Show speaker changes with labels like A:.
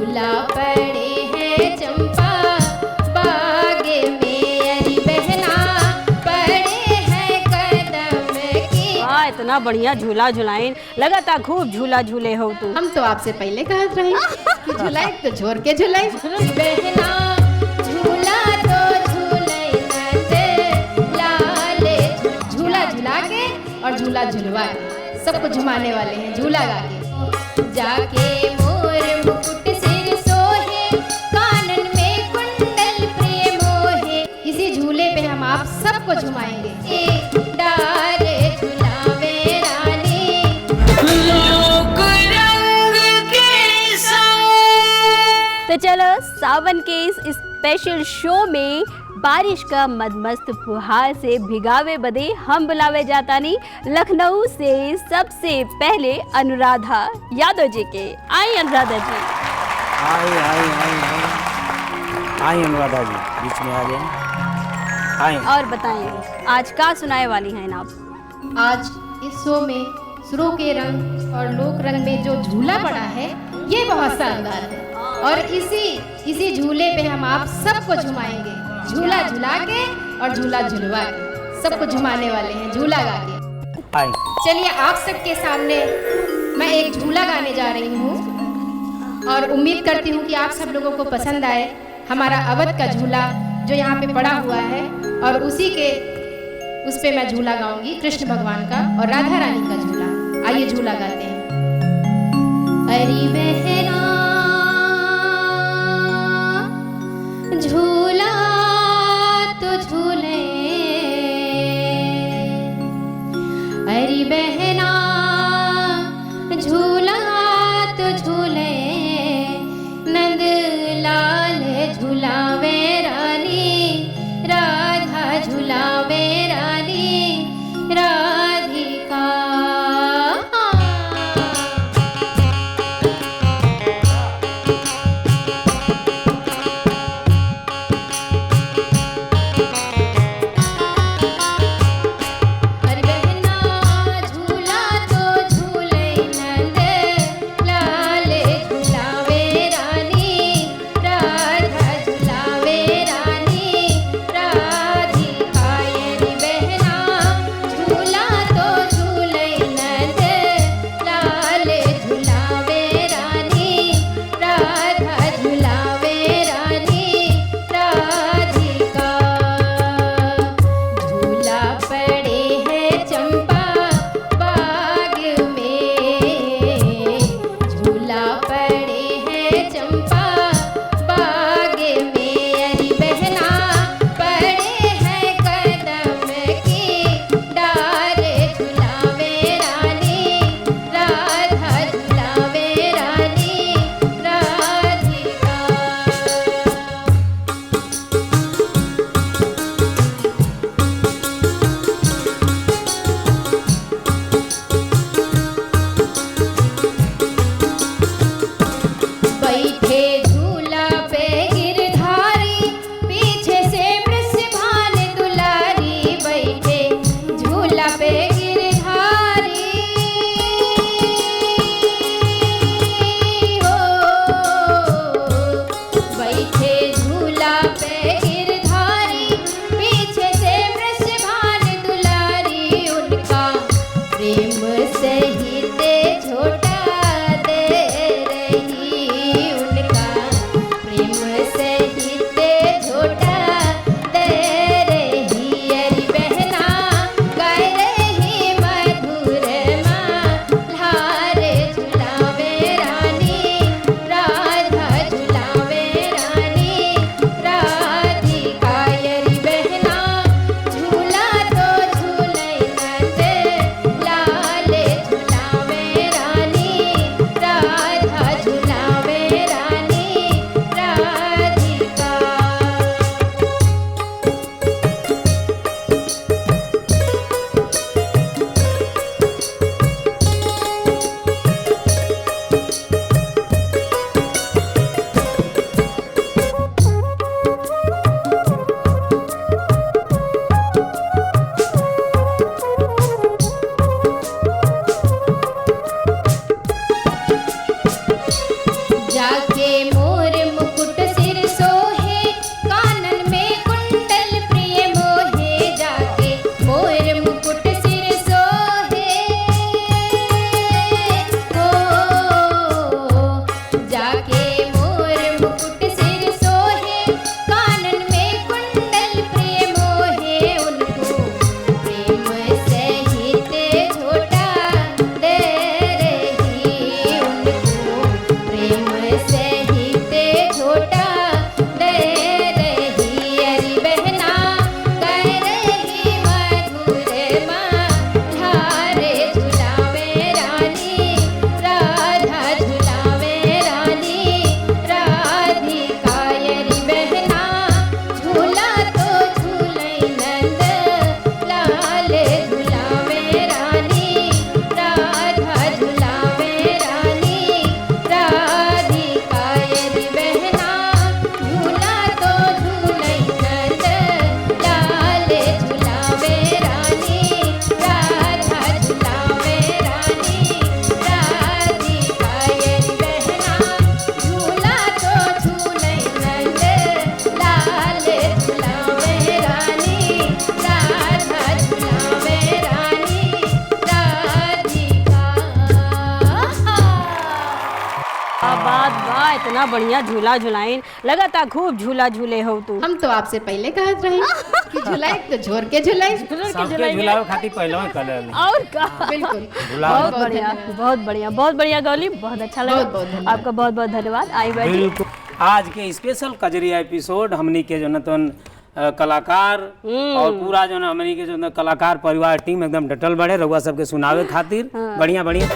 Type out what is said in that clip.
A: झूला पड़े हैं चंपा बाग में, अरे बहना पड़े हैं कदम के।
B: वाह, इतना बढ़िया झूला झुलाइन, लगता खूब झूला झूले हो तू।
A: हम तो आपसे पहले कहत रहे कि झुलाई तो झोर के झुलाई। बहना झूला तो झूलाई नंद लाल, झूला झुला के और झूला झुलवा के सबको झुमाने वाले हैं झूला गा के। जाके मोर मुकुट सिर सोहे, कानन में कुंडल प्रेम मोहे, इसी झूले पे हम आप सबको झुमाएंगे। एक डार झुलावे रानी,
C: लोक रंग के संग।
B: तो चलो सावन के इस स्पेशल शो में बारिश का मदमस्त फुहार से भिगावे बदे हम बुलावे जाता नहीं लखनऊ से सबसे पहले अनुराधा यादव जी के। आई अनुराधा जी।
D: आई आई आई आई आई अनुराधा जी, बीच में आ गए। आई
B: और बताएं आज का सुनाए वाली हैं आप।
A: आज इस शो में सुरों के रंग और लोक रंग में जो झूला पड़ा है ये बहुत शानदार है, और इसी झूले पे हम आप सबको झुमाएंगे, झूला झुला के और झूला झुलवा के सबको झुमाने वाले हैं झूला गा के।
D: आई
A: चलिए आप सबके सामने मैं एक झूला गाने जा रही हूँ और उम्मीद करती हूँ कि आप सब लोगों को पसंद आए हमारा अवध का झूला जो यहाँ पे पड़ा हुआ है, और उस पे मैं झूला गाऊंगी कृष्ण भगवान का और राधा रानी का झूला। आइए झूला गाते हैं। अरे बहना झूला तो झूले, अरे बहना झूला तो झूले, नंद लाल झूलावे रानी, राधा झूलावे रानी राधिका। ऐसे ही ते छोटा दे रही अरी बहना कह रही मधुर धारे झुलावे रानी राधा झुलावे रानी राधिका अरी बहना झूला तो झूलै नंद लाल झुलावे रानी राधा झुलावे रानी राधिका अरी बहना झूला तो झूलै नंद लाल झुलावे रानी राधा झुलावे रानी राधिका अरी बहना झूला तो झूलै नंद लाल झुलावे रानी राधा झुलावे रानी राधिका।
B: बात बा इतना बढ़िया झूला झुलाइन लगातार खूब झूला झूले हो तू।
A: हम तो आपसे पहले कहत रही कि झुलाई तो झोर के झुलाई।
D: सबके झुलावे खातिर पहले ही कर लेली।
B: और का
A: बिल्कुल
B: बहुत बढ़िया बहुत बढ़िया गौली बहुत अच्छा लगा।
A: बहुत धन्यवाद।
B: आपका बहुत बहुत धन्यवाद। आई बैठी।
D: बिल्कुल आज के स्पेशल कजरिया एपिसोड हमनी के जो न तो कलाकार और पूरा जो न हमनी के जो न कलाकार परिवार टीम एकदम डटल बड़े रउआ सबके सुनावे खातिर बढ़िया बढ़िया